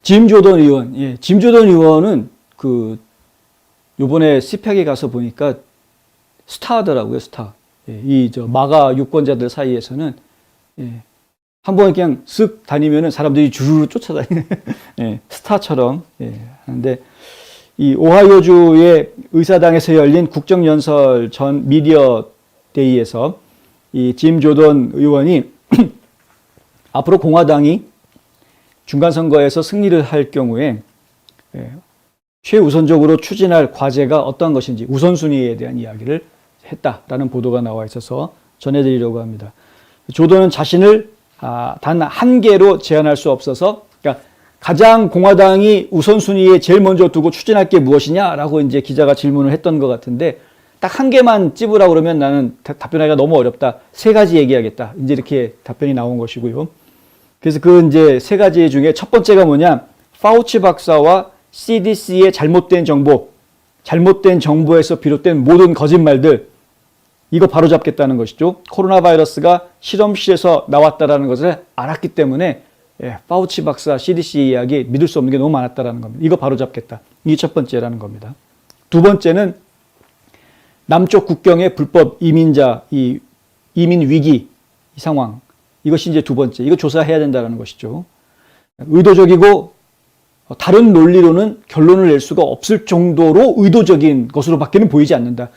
짐 조던 의원, 짐 조던 의원은 요번에 스펙에 가서 보니까 스타더라고요, 스타. 마가 유권자들 사이에서는, 한번 그냥 쓱 다니면은 사람들이 주르르 쫓아다니는, 스타처럼, 하는데, 이 오하이오주의 의사당에서 열린 국정연설 전 미디어 데이에서 이 짐 조던 의원이 앞으로 공화당이 중간선거에서 승리를 할 경우에 최우선적으로 추진할 과제가 어떠한 것인지 우선순위에 대한 이야기를 했다라는 보도가 나와 있어서 전해드리려고 합니다. 조던은 자신을 단 한 개로 제한할 수 없어서, 그러니까 가장 공화당이 우선순위에 제일 먼저 두고 추진할 게 무엇이냐라고 이제 기자가 질문을 했던 것 같은데, 딱 한 개만 찝으라 그러면 나는 답변하기가 너무 어렵다. 세 가지 얘기하겠다. 이제 이렇게 답변이 나온 것이고요. 그래서 이제 세 가지 중에 첫 번째가 뭐냐? 파우치 박사와 CDC의 잘못된 정보에서 비롯된 모든 거짓말들, 이거 바로잡겠다는 것이죠. 코로나 바이러스가 실험실에서 나왔다라는 것을 알았기 때문에 파우치 박사, CDC 이야기 믿을 수 없는 게 너무 많았다라는 겁니다. 이거 바로잡겠다. 이게 첫 번째라는 겁니다. 두 번째는 남쪽 국경의 불법 이민자, 이민 위기 이 상황, 이것이 이제 두 번째. 이거 조사해야 된다는 것이죠. 의도적이고 다른 논리로는 결론을 낼 수가 없을 정도로 의도적인 것으로밖에는 보이지 않는다.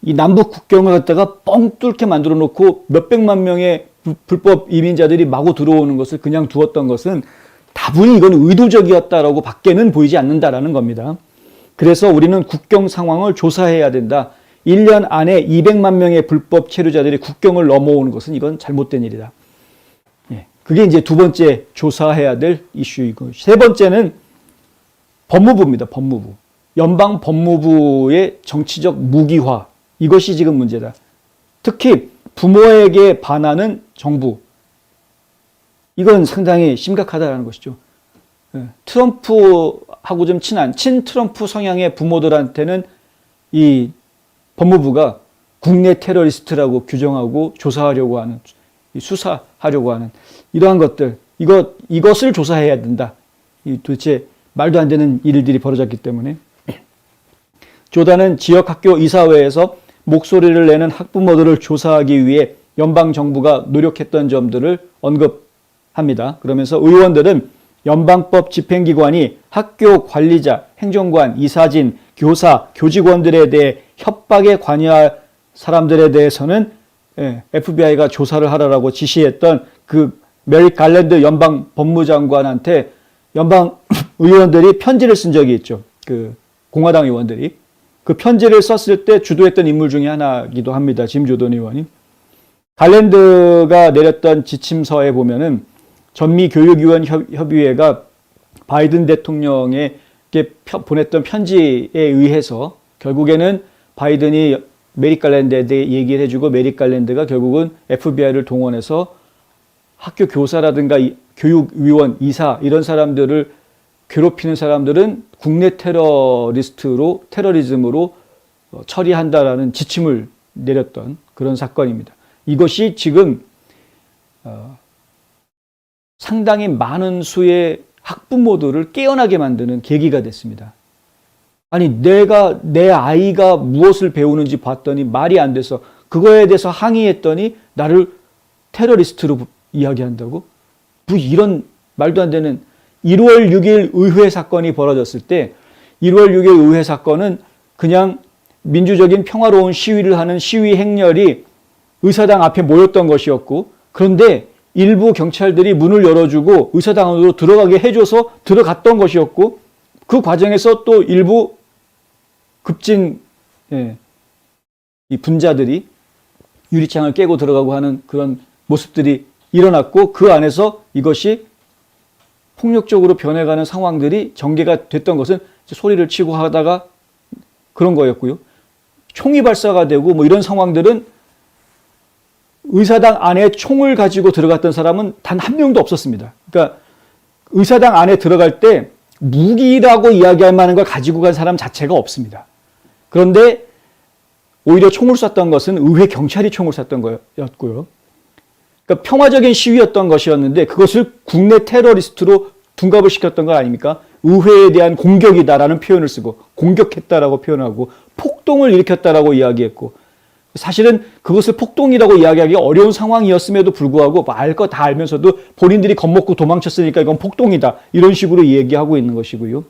이 남북 국경을 갖다가 뻥 뚫게 만들어 놓고 몇백만 명의 불법 이민자들이 마구 들어오는 것을 그냥 두었던 것은 다분히 이건 의도적이었다라고 밖에는 보이지 않는다라는 겁니다. 그래서 우리는 국경 상황을 조사해야 된다. 1년 안에 200만 명의 불법 체류자들이 국경을 넘어오는 것은 이건 잘못된 일이다. 그게 이제 두 번째 조사해야 될 이슈이고, 세 번째는 법무부입니다. 법무부. 연방 법무부의 정치적 무기화. 이것이 지금 문제다. 특히 부모에게 반하는 정부. 이건 상당히 심각하다는 것이죠. 트럼프하고 좀 친 트럼프 성향의 부모들한테는 이 법무부가 국내 테러리스트라고 규정하고 조사하려고 하는, 수사하려고 하는 이러한 것들, 이것을 조사해야 된다. 도대체 말도 안 되는 일들이 벌어졌기 때문에. 조던은 지역 학교 이사회에서 목소리를 내는 학부모들을 조사하기 위해 연방정부가 노력했던 점들을 언급합니다. 그러면서 의원들은 연방법 집행기관이 학교 관리자, 행정관, 이사진, 교사, 교직원들에 대해 협박에 관여할 사람들에 대해서는 FBI가 조사를 하라고 지시했던 메릭 갈랜드 연방 법무장관한테 연방 의원들이 편지를 쓴 적이 있죠. 공화당 의원들이. 그 편지를 썼을 때 주도했던 인물 중에 하나이기도 합니다. 짐 조던 의원이. 갈랜드가 내렸던 지침서에 보면은 전미교육위원 협의회가 바이든 대통령에게 보냈던 편지에 의해서 결국에는 바이든이 메릭 갈랜드에 대해 얘기를 해주고, 메릭 갈랜드가 결국은 FBI를 동원해서 학교 교사라든가 교육위원, 이사 이런 사람들을 괴롭히는 사람들은 국내 테러리즘으로 처리한다라는 지침을 내렸던 그런 사건입니다. 이것이 지금 상당히 많은 수의 학부모들을 깨어나게 만드는 계기가 됐습니다. 아니, 내 아이가 무엇을 배우는지 봤더니 말이 안 돼서 그거에 대해서 항의했더니 나를 테러리스트로 이야기한다고? 뭐 이런 말도 안 되는. 1월 6일 의회 사건이 벌어졌을 때 1월 6일 의회 사건은 그냥 민주적인 평화로운 시위를 하는 시위 행렬이 의사당 앞에 모였던 것이었고, 그런데 일부 경찰들이 문을 열어주고 의사당 안으로 들어가게 해줘서 들어갔던 것이었고, 그 과정에서 또 일부 급진 이 분자들이 유리창을 깨고 들어가고 하는 그런 모습들이 일어났고, 그 안에서 이것이 폭력적으로 변해가는 상황들이 전개가 됐던 것은 소리를 치고 하다가 그런 거였고요. 총이 발사가 되고 뭐 이런 상황들은 의사당 안에 총을 가지고 들어갔던 사람은 단 한 명도 없었습니다. 그러니까 의사당 안에 들어갈 때 무기라고 이야기할 만한 걸 가지고 간 사람 자체가 없습니다. 그런데 오히려 총을 쐈던 것은 의회 경찰이 총을 쐈던 거였고요. 그러니까 평화적인 시위였던 것이었는데 그것을 국내 테러리스트로 둔갑을 시켰던 거 아닙니까? 의회에 대한 공격이다라는 표현을 쓰고 공격했다라고 표현하고 폭동을 일으켰다라고 이야기했고 사실은 그것을 폭동이라고 이야기하기 어려운 상황이었음에도 불구하고 알 거 다 알면서도 본인들이 겁먹고 도망쳤으니까 이건 폭동이다 이런 식으로 얘기하고 있는 것이고요.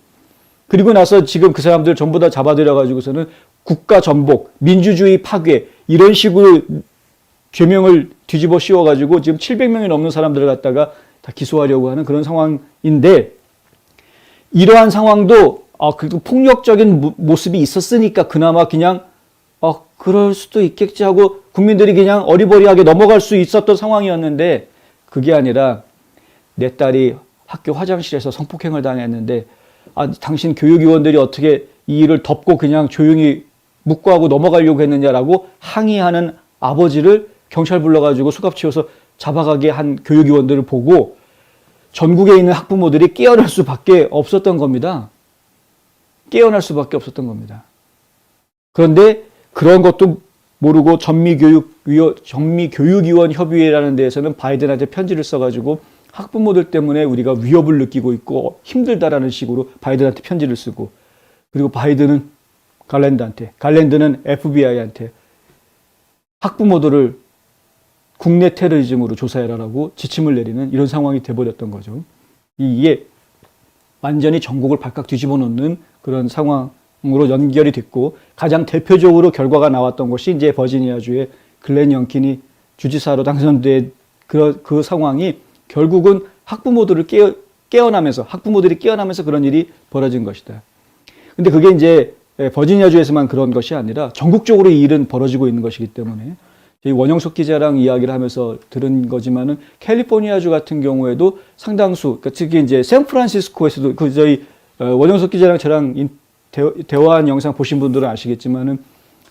그리고 나서 지금 그 사람들 전부 다 잡아들여가지고서는 국가 전복, 민주주의 파괴 이런 식으로 죄명을 뒤집어 씌워가지고 지금 700명이 넘는 사람들을 갖다가 다 기소하려고 하는 그런 상황인데 이러한 상황도 그래도 폭력적인 모습이 있었으니까 그나마 그냥 그럴 수도 있겠지 하고 국민들이 그냥 어리버리하게 넘어갈 수 있었던 상황이었는데 그게 아니라 내 딸이 학교 화장실에서 성폭행을 당했는데 당신 교육위원들이 어떻게 이 일을 덮고 그냥 조용히 묵고하고 넘어가려고 했느냐라고 항의하는 아버지를 경찰 불러가지고 수갑치워서 잡아가게 한 교육위원들을 보고 전국에 있는 학부모들이 깨어날 수밖에 없었던 겁니다. 깨어날 수밖에 없었던 겁니다. 그런데 그런 것도 모르고 전미교육위원 협의회라는 데에서는 바이든한테 편지를 써가지고 학부모들 때문에 우리가 위협을 느끼고 있고 힘들다라는 식으로 바이든한테 편지를 쓰고 그리고 바이든은 갈랜드는 FBI한테 학부모들을 국내 테러리즘으로 조사해라라고 지침을 내리는 이런 상황이 돼버렸던 거죠. 이게 완전히 전국을 발칵 뒤집어 놓는 그런 상황으로 연결이 됐고 가장 대표적으로 결과가 나왔던 것이 이제 버지니아주의 글렌 영킨이 주지사로 당선된 그 상황이 결국은 학부모들이 깨어나면서 그런 일이 벌어진 것이다. 근데 그게 이제 버지니아주에서만 그런 것이 아니라 전국적으로 이 일은 벌어지고 있는 것이기 때문에 원영석 기자랑 이야기를 하면서 들은 거지만은 캘리포니아주 같은 경우에도 상당수, 그러니까 특히 이제 샌프란시스코에서도 저희 원영석 기자랑 저랑 대화한 영상 보신 분들은 아시겠지만은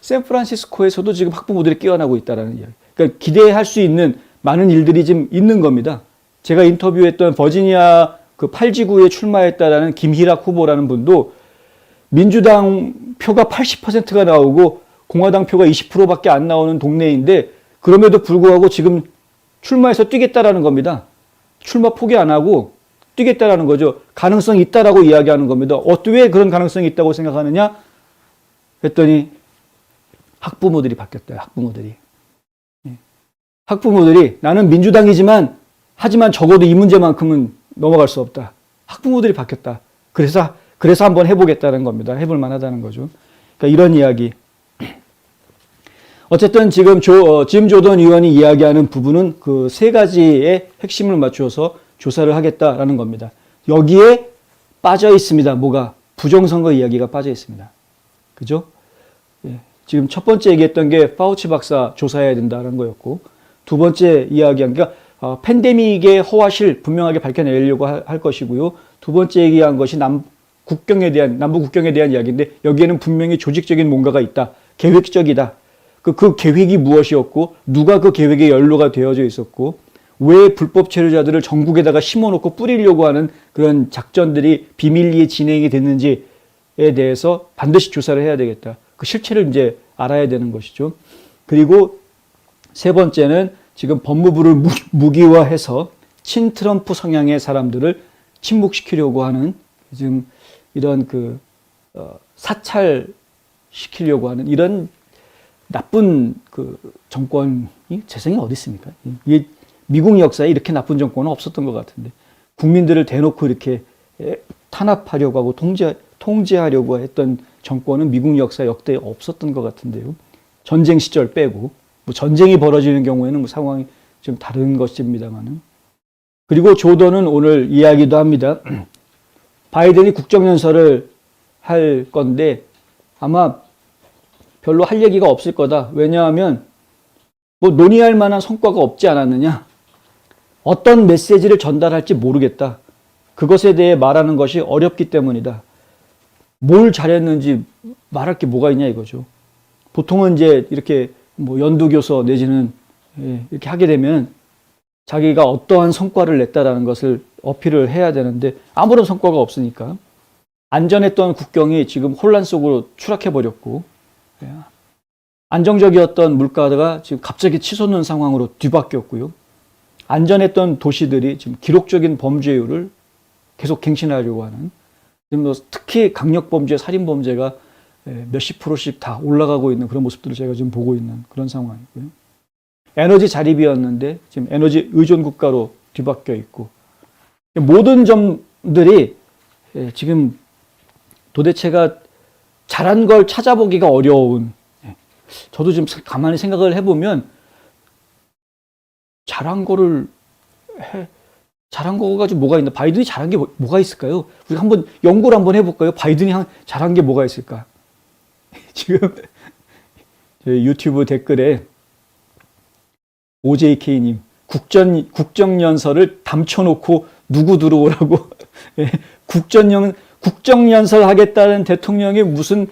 샌프란시스코에서도 지금 학부모들이 깨어나고 있다라는 이야기. 그러니까 기대할 수 있는 많은 일들이 지금 있는 겁니다. 제가 인터뷰했던 버지니아 그 8지구에 출마했다라는 김희락 후보라는 분도 민주당 표가 80%가 나오고 공화당 표가 20%밖에 안 나오는 동네인데 그럼에도 불구하고 지금 출마해서 뛰겠다라는 겁니다. 출마 포기 안 하고 뛰겠다라는 거죠. 가능성이 있다라고 이야기하는 겁니다. 왜 그런 가능성이 있다고 생각하느냐? 했더니 학부모들이 바뀌었대요. 학부모들이 나는 민주당이지만 하지만 적어도 이 문제만큼은 넘어갈 수 없다. 학부모들이 바뀌었다. 그래서 한번 해보겠다는 겁니다. 해볼 만하다는 거죠. 그러니까 이런 이야기. 어쨌든 지금 짐 조던 의원이 이야기하는 부분은 그 세 가지의 핵심을 맞추어서 조사를 하겠다라는 겁니다. 여기에 빠져 있습니다. 뭐가? 부정선거 이야기가 빠져 있습니다. 그죠? 예. 지금 첫 번째 얘기했던 게 파우치 박사 조사해야 된다는 거였고, 두 번째 이야기한 게 팬데믹의 허와실 분명하게 밝혀내려고 할 것이고요. 두 번째 얘기한 것이 남북 국경에 대한 이야기인데 여기에는 분명히 조직적인 뭔가가 있다. 계획적이다. 그 계획이 무엇이었고 누가 그 계획에 연루가 되어져 있었고 왜 불법 체류자들을 전국에다가 심어놓고 뿌리려고 하는 그런 작전들이 비밀리에 진행이 됐는지에 대해서 반드시 조사를 해야 되겠다. 그 실체를 이제 알아야 되는 것이죠. 그리고 세 번째는 지금 법무부를 무기화해서 친트럼프 성향의 사람들을 침묵시키려고 하는 지금 이런 사찰시키려고 하는 이런 나쁜 정권이 세상에 어디 있습니까? 미국 역사에 이렇게 나쁜 정권은 없었던 것 같은데 국민들을 대놓고 이렇게 탄압하려고 하고 통제하려고 했던 정권은 미국 역사 역대에 없었던 것 같은데요. 전쟁 시절 빼고 뭐 전쟁이 벌어지는 경우에는 상황이 좀 다른 것입니다만은. 그리고 조던은 오늘 이야기도 합니다. 바이든이 국정연설을 할 건데 아마 별로 할 얘기가 없을 거다. 왜냐하면 뭐 논의할 만한 성과가 없지 않았느냐. 어떤 메시지를 전달할지 모르겠다. 그것에 대해 말하는 것이 어렵기 때문이다. 뭘 잘했는지 말할 게 뭐가 있냐 이거죠. 보통은 이제 이렇게 뭐 연두교서 내지는 이렇게 하게 되면 자기가 어떠한 성과를 냈다라는 것을 어필을 해야 되는데 아무런 성과가 없으니까 안전했던 국경이 지금 혼란 속으로 추락해버렸고 안정적이었던 물가가 지금 갑자기 치솟는 상황으로 뒤바뀌었고요. 안전했던 도시들이 지금 기록적인 범죄율을 계속 갱신하려고 하는, 지금 뭐 특히 강력범죄, 살인범죄가 몇십 프로씩 다 올라가고 있는 그런 모습들을 제가 지금 보고 있는 그런 상황이고요. 에너지 자립이었는데 지금 에너지 의존 국가로 뒤바뀌어 있고, 모든 점들이 지금 도대체가 잘한 걸 찾아보기가 어려운, 저도 지금 가만히 생각을 해보면 잘한 거가 지금 뭐가 있나? 바이든이 잘한 게 뭐가 있을까요? 우리 한번 연구를 한번 해볼까요? 바이든이 잘한 게 뭐가 있을까? 지금 유튜브 댓글에 OJK님, 국정연설을 담쳐놓고 누구 들어오라고 국정연설 하겠다는 대통령이 무슨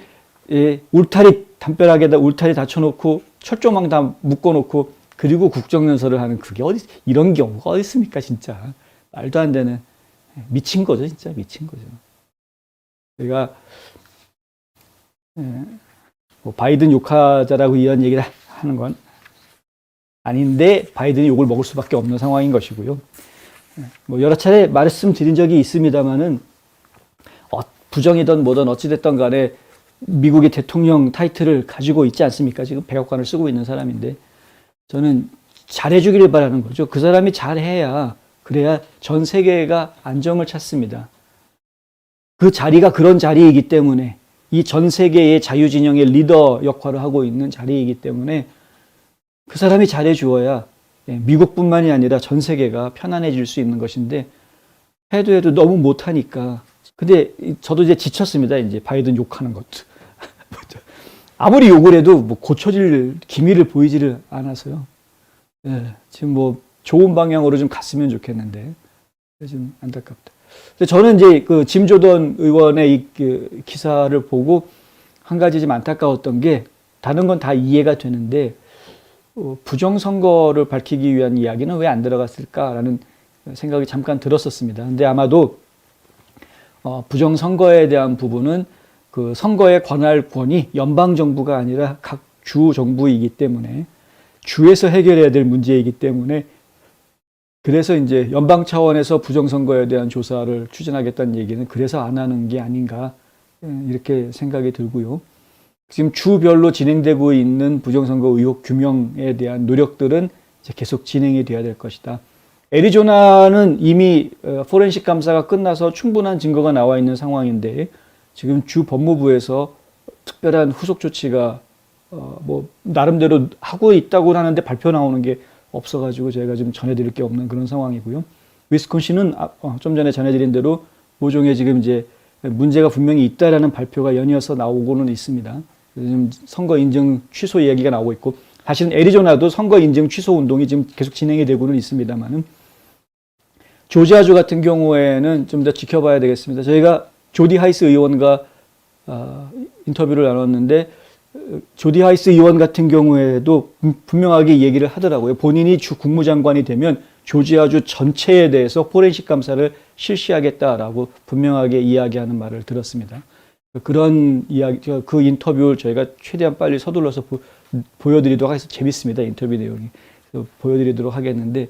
울타리 담벼락에다 울타리 닫혀놓고 철조망 다 묶어놓고 그리고 국정연설을 하는, 그게 이런 경우가 어디 있습니까? 진짜 말도 안 되는, 미친 거죠. 진짜 미친 거죠. 제가 뭐 바이든 욕하자라고 이런 얘기를 하는 건 아닌데 바이든이 욕을 먹을 수밖에 없는 상황인 것이고요. 뭐 여러 차례 말씀드린 적이 있습니다만은 부정이든 뭐든 어찌됐든 간에 미국의 대통령 타이틀을 가지고 있지 않습니까? 지금 백악관을 쓰고 있는 사람인데, 저는 잘해주기를 바라는 거죠. 그 사람이 잘해야, 그래야 전 세계가 안정을 찾습니다. 그 자리가 그런 자리이기 때문에, 이 전 세계의 자유진영의 리더 역할을 하고 있는 자리이기 때문에 그 사람이 잘해주어야 미국뿐만이 아니라 전 세계가 편안해질 수 있는 것인데, 해도 너무 못하니까. 근데 저도 이제 지쳤습니다. 이제 바이든 욕하는 것도. 아무리 욕을 해도 뭐 고쳐질 기미를 보이지를 않아서요. 지금 뭐 좋은 방향으로 좀 갔으면 좋겠는데 좀 안타깝다. 저는 이제 그 짐 조던 의원의 이 기사를 보고 한 가지 좀 안타까웠던 게, 다른 건 다 이해가 되는데 부정선거를 밝히기 위한 이야기는 왜 안 들어갔을까라는 생각이 잠깐 들었었습니다. 근데 아마도 부정선거에 대한 부분은 그 선거의 관할권이 연방정부가 아니라 각 주 정부이기 때문에, 주에서 해결해야 될 문제이기 때문에, 그래서 이제 연방 차원에서 부정선거에 대한 조사를 추진하겠다는 얘기는 그래서 안 하는 게 아닌가, 이렇게 생각이 들고요. 지금 주별로 진행되고 있는 부정선거 의혹 규명에 대한 노력들은 이제 계속 진행이 돼야 될 것이다. 애리조나는 이미 포렌식 감사가 끝나서 충분한 증거가 나와 있는 상황인데, 지금 주 법무부에서 특별한 후속 조치가 뭐 나름대로 하고 있다고 하는데 발표 나오는 게 없어가지고 제가 지금 전해드릴 게 없는 그런 상황이고요. 위스콘신은 좀 전에 전해드린 대로 모종에 지금 이제 문제가 분명히 있다라는 발표가 연이어서 나오고는 있습니다. 지금 선거 인증 취소 이야기가 나오고 있고, 사실은 애리조나도 선거 인증 취소 운동이 지금 계속 진행이 되고는 있습니다만은, 조지아주 같은 경우에는 좀 더 지켜봐야 되겠습니다. 저희가 조디 하이스 의원과 인터뷰를 나눴는데, 조디 하이스 의원 같은 경우에도 분명하게 얘기를 하더라고요. 본인이 주 국무장관이 되면 조지아주 전체에 대해서 포렌식 감사를 실시하겠다라고 분명하게 이야기하는 말을 들었습니다. 그런 이야기, 그 인터뷰를 저희가 최대한 빨리 서둘러서 보여드리도록 하겠습니다. 재밌습니다. 인터뷰 내용이. 보여드리도록 하겠는데,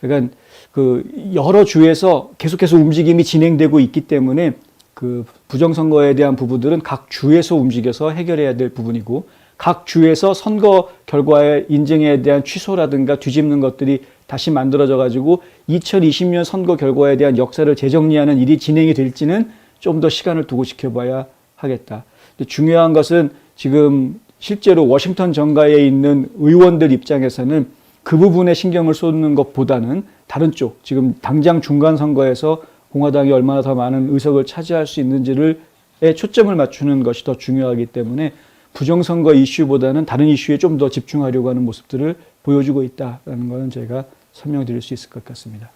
그러니까 그 여러 주에서 계속해서 움직임이 진행되고 있기 때문에 그 부정선거에 대한 부분들은 각 주에서 움직여서 해결해야 될 부분이고, 각 주에서 선거 결과의 인증에 대한 취소라든가 뒤집는 것들이 다시 만들어져 가지고 2020년 선거 결과에 대한 역사를 재정리하는 일이 진행이 될지는 좀 더 시간을 두고 지켜봐야 하겠다. 근데 중요한 것은 지금 실제로 워싱턴 정가에 있는 의원들 입장에서는 그 부분에 신경을 쏟는 것보다는 다른 쪽, 지금 당장 중간 선거에서 공화당이 얼마나 더 많은 의석을 차지할 수 있는지를 초점을 맞추는 것이 더 중요하기 때문에 부정선거 이슈보다는 다른 이슈에 좀 더 집중하려고 하는 모습들을 보여주고 있다는 것은 제가 설명드릴 수 있을 것 같습니다.